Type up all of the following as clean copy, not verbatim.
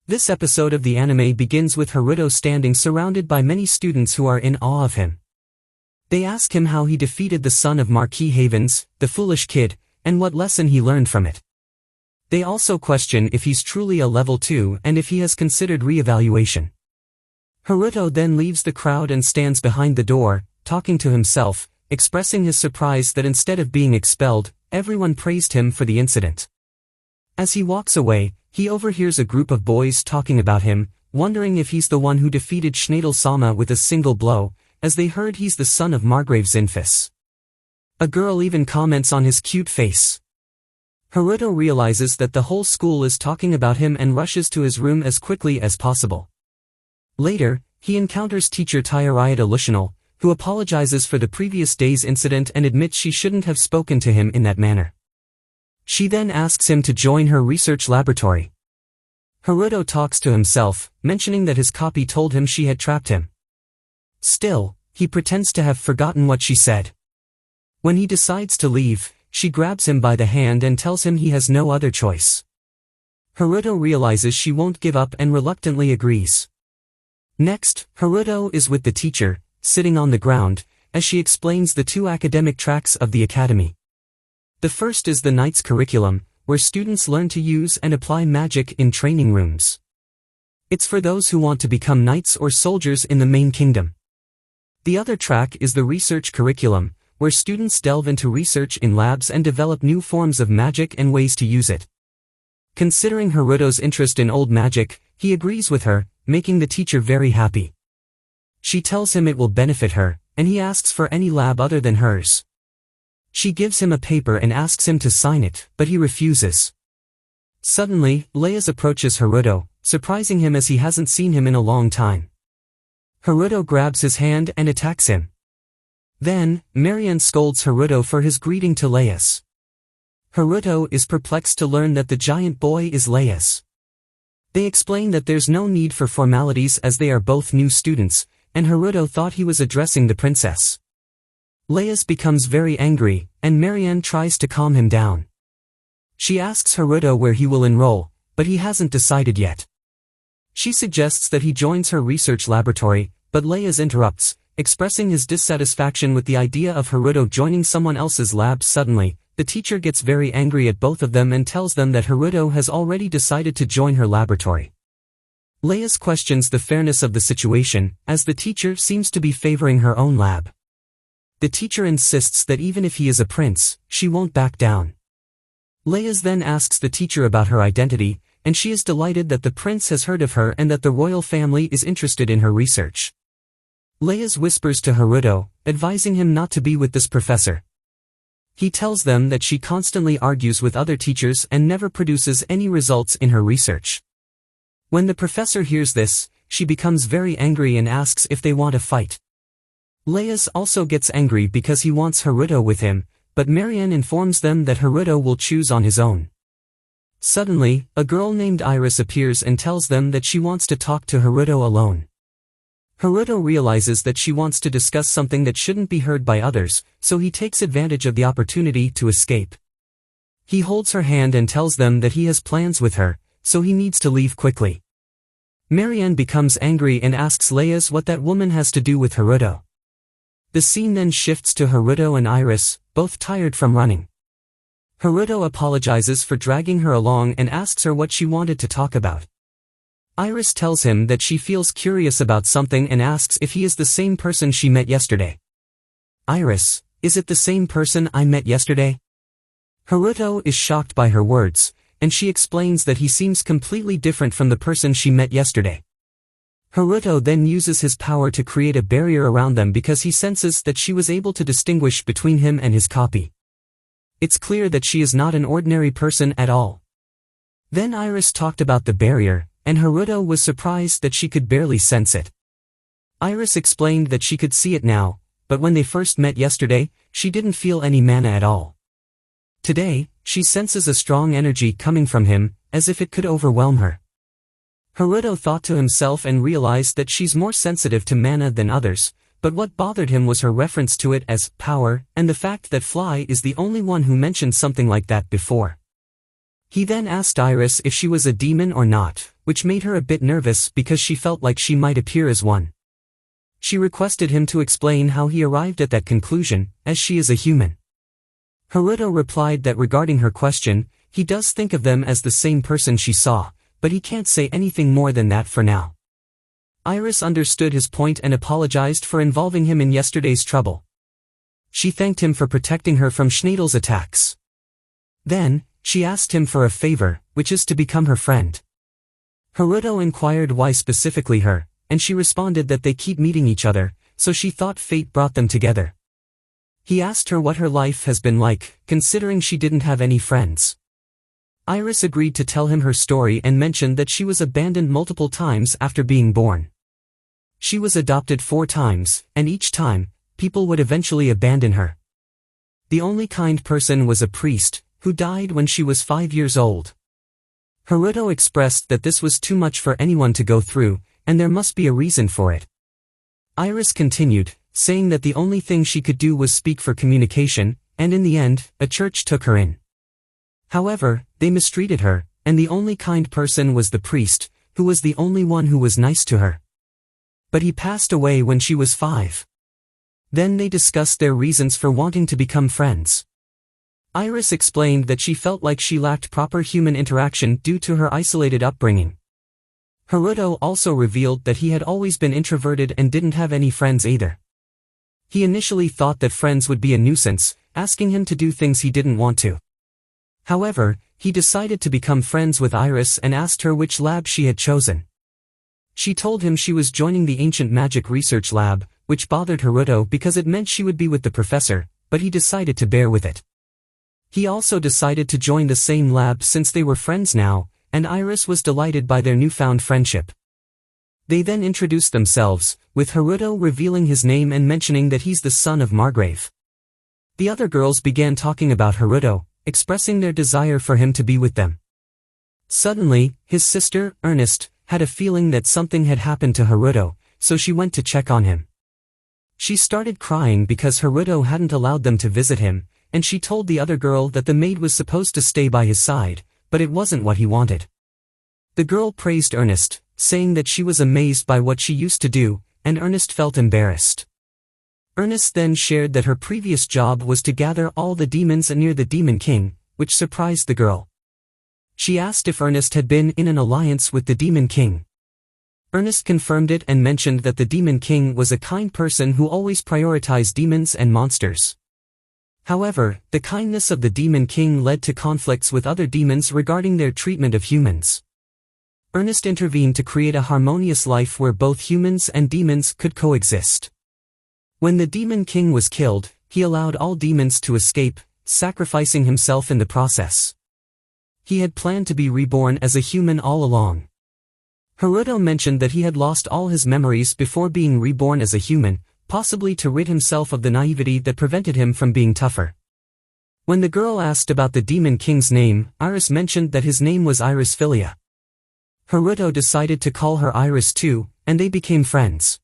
This episode of the anime begins with Haruto standing surrounded by many students who are in awe of him. They ask him how he defeated the son of Marquis Havens, the foolish kid, and what lesson he learned from it. They also question if he's truly a level 2 and if he has considered re-evaluation. Haruto then leaves the crowd and stands behind the door, talking to himself, expressing his surprise that instead of being expelled, everyone praised him for the incident. As he walks away, he overhears a group of boys talking about him, wondering if he's the one who defeated Schneider-sama with a single blow, as they heard he's the son of Margrave's Infus. A girl even comments on his cute face. Haruto realizes that the whole school is talking about him and rushes to his room as quickly as possible. Later, he encounters teacher Tayarayata Lucianal, who apologizes for the previous day's incident and admits she shouldn't have spoken to him in that manner. She then asks him to join her research laboratory. Haruto talks to himself, mentioning that his copy told him she had trapped him. Still, he pretends to have forgotten what she said. When he decides to leave, she grabs him by the hand and tells him he has no other choice. Haruto realizes she won't give up and reluctantly agrees. Next, Haruto is with the teacher, sitting on the ground, as she explains the 2 academic tracks of the academy. The first is the Knight's curriculum, where students learn to use and apply magic in training rooms. It's for those who want to become knights or soldiers in the main kingdom. The other track is the research curriculum, where students delve into research in labs and develop new forms of magic and ways to use it. Considering Haruto's interest in old magic, he agrees with her, making the teacher very happy. She tells him it will benefit her, and he asks for any lab other than hers. She gives him a paper and asks him to sign it, but he refuses. Suddenly, Leia's approaches Haruto, surprising him as he hasn't seen him in a long time. Haruto grabs his hand and attacks him. Then, Marianne scolds Haruto for his greeting to Leia's. Haruto is perplexed to learn that the giant boy is Leia's. They explain that there's no need for formalities as they are both new students, and Haruto thought he was addressing the princess. Leia's becomes very angry, and Marianne tries to calm him down. She asks Haruto where he will enroll, but he hasn't decided yet. She suggests that he joins her research laboratory, but Leia's interrupts, expressing his dissatisfaction with the idea of Haruto joining someone else's lab. Suddenly, the teacher gets very angry at both of them and tells them that Haruto has already decided to join her laboratory. Leia's questions the fairness of the situation, as the teacher seems to be favoring her own lab. The teacher insists that even if he is a prince, she won't back down. Leia's then asks the teacher about her identity, and she is delighted that the prince has heard of her and that the royal family is interested in her research. Leia's whispers to Haruto, advising him not to be with this professor. He tells them that she constantly argues with other teachers and never produces any results in her research. When the professor hears this, she becomes very angry and asks if they want to fight. Leia's also gets angry because he wants Haruto with him, but Marianne informs them that Haruto will choose on his own. Suddenly, a girl named Iris appears and tells them that she wants to talk to Haruto alone. Haruto realizes that she wants to discuss something that shouldn't be heard by others, so he takes advantage of the opportunity to escape. He holds her hand and tells them that he has plans with her, so he needs to leave quickly. Marianne becomes angry and asks Leia's what that woman has to do with Haruto. The scene then shifts to Haruto and Iris, both tired from running. Haruto apologizes for dragging her along and asks her what she wanted to talk about. Iris tells him that she feels curious about something and asks if he is the same person she met yesterday. Iris, is it the same person I met yesterday? Haruto is shocked by her words, and she explains that he seems completely different from the person she met yesterday. Haruto then uses his power to create a barrier around them because he senses that she was able to distinguish between him and his copy. It's clear that she is not an ordinary person at all. Then Iris talked about the barrier, and Haruto was surprised that she could barely sense it. Iris explained that she could see it now, but when they first met yesterday, she didn't feel any mana at all. Today, she senses a strong energy coming from him, as if it could overwhelm her. Haruto thought to himself and realized that she's more sensitive to mana than others, but what bothered him was her reference to it as power, and the fact that Fly is the only one who mentioned something like that before. He then asked Iris if she was a demon or not, which made her a bit nervous because she felt like she might appear as one. She requested him to explain how he arrived at that conclusion, as she is a human. Haruto replied that regarding her question, he does think of them as the same person she saw, but he can't say anything more than that for now. Iris understood his point and apologized for involving him in yesterday's trouble. She thanked him for protecting her from Schnadel's attacks. Then, she asked him for a favor, which is to become her friend. Haruto inquired why specifically her, and she responded that they keep meeting each other, so she thought fate brought them together. He asked her what her life has been like, considering she didn't have any friends. Iris agreed to tell him her story and mentioned that she was abandoned multiple times after being born. She was adopted 4 times, and each time, people would eventually abandon her. The only kind person was a priest, who died when she was 5 years old. Haruto expressed that this was too much for anyone to go through, and there must be a reason for it. Iris continued, saying that the only thing she could do was speak for communication, and in the end, a church took her in. However, they mistreated her, and the only kind person was the priest, who was the only one who was nice to her. But he passed away when she was 5. Then they discussed their reasons for wanting to become friends. Iris explained that she felt like she lacked proper human interaction due to her isolated upbringing. Haruto also revealed that he had always been introverted and didn't have any friends either. He initially thought that friends would be a nuisance, asking him to do things he didn't want to. However, he decided to become friends with Iris and asked her which lab she had chosen. She told him she was joining the ancient magic research lab, which bothered Haruto because it meant she would be with the professor, but he decided to bear with it. He also decided to join the same lab since they were friends now, and Iris was delighted by their newfound friendship. They then introduced themselves, with Haruto revealing his name and mentioning that he's the son of Margrave. The other girls began talking about Haruto, expressing their desire for him to be with them. Suddenly, his sister, Ernest, had a feeling that something had happened to Haruto, so she went to check on him. She started crying because Haruto hadn't allowed them to visit him, and she told the other girl that the maid was supposed to stay by his side, but it wasn't what he wanted. The girl praised Ernest, saying that she was amazed by what she used to do, and Ernest felt embarrassed. Ernest then shared that her previous job was to gather all the demons near the Demon King, which surprised the girl. She asked if Ernest had been in an alliance with the Demon King. Ernest confirmed it and mentioned that the Demon King was a kind person who always prioritized demons and monsters. However, the kindness of the Demon King led to conflicts with other demons regarding their treatment of humans. Ernest intervened to create a harmonious life where both humans and demons could coexist. When the Demon King was killed, he allowed all demons to escape, sacrificing himself in the process. He had planned to be reborn as a human all along. Haruto mentioned that he had lost all his memories before being reborn as a human, possibly to rid himself of the naivety that prevented him from being tougher. When the girl asked about the Demon King's name, Iris mentioned that his name was Iris Philia. Haruto decided to call her Iris too, and they became friends.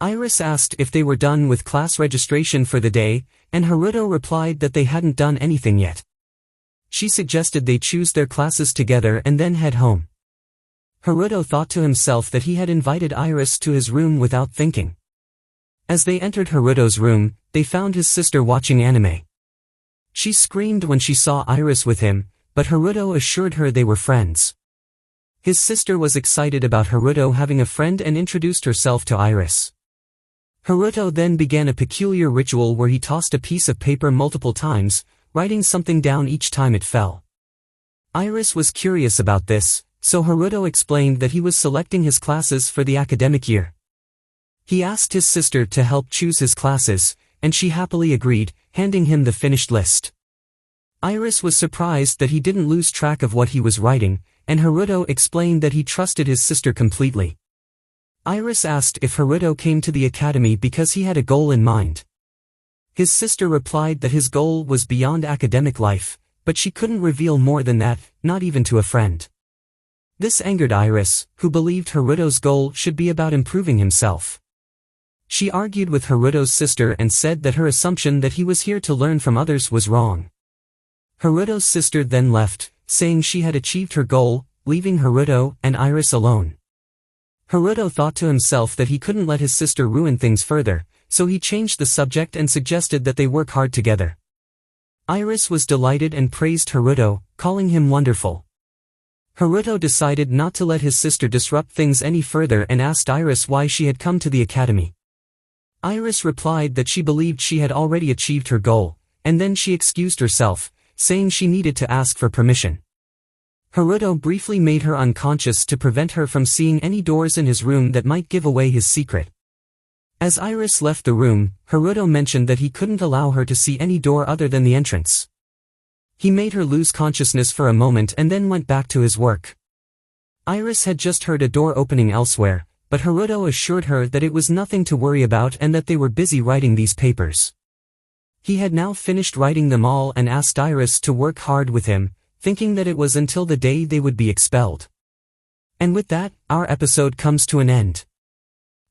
Iris asked if they were done with class registration for the day, and Haruto replied that they hadn't done anything yet. She suggested they choose their classes together and then head home. Haruto thought to himself that he had invited Iris to his room without thinking. As they entered Haruto's room, they found his sister watching anime. She screamed when she saw Iris with him, but Haruto assured her they were friends. His sister was excited about Haruto having a friend and introduced herself to Iris. Haruto then began a peculiar ritual where he tossed a piece of paper multiple times, writing something down each time it fell. Iris was curious about this, so Haruto explained that he was selecting his classes for the academic year. He asked his sister to help choose his classes, and she happily agreed, handing him the finished list. Iris was surprised that he didn't lose track of what he was writing, and Haruto explained that he trusted his sister completely. Iris asked if Haruto came to the academy because he had a goal in mind. His sister replied that his goal was beyond academic life, but she couldn't reveal more than that, not even to a friend. This angered Iris, who believed Haruto's goal should be about improving himself. She argued with Haruto's sister and said that her assumption that he was here to learn from others was wrong. Haruto's sister then left, saying she had achieved her goal, leaving Haruto and Iris alone. Haruto thought to himself that he couldn't let his sister ruin things further, so he changed the subject and suggested that they work hard together. Iris was delighted and praised Haruto, calling him wonderful. Haruto decided not to let his sister disrupt things any further and asked Iris why she had come to the academy. Iris replied that she believed she had already achieved her goal, and then she excused herself, saying she needed to ask for permission. Haruto briefly made her unconscious to prevent her from seeing any doors in his room that might give away his secret. As Iris left the room, Haruto mentioned that he couldn't allow her to see any door other than the entrance. He made her lose consciousness for a moment and then went back to his work. Iris had just heard a door opening elsewhere, but Haruto assured her that it was nothing to worry about and that they were busy writing these papers. He had now finished writing them all and asked Iris to work hard with him, thinking that it was until the day they would be expelled. And with that, our episode comes to an end.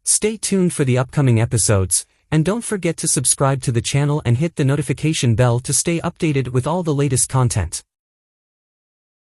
Stay tuned for the upcoming episodes, and don't forget to subscribe to the channel and hit the notification bell to stay updated with all the latest content.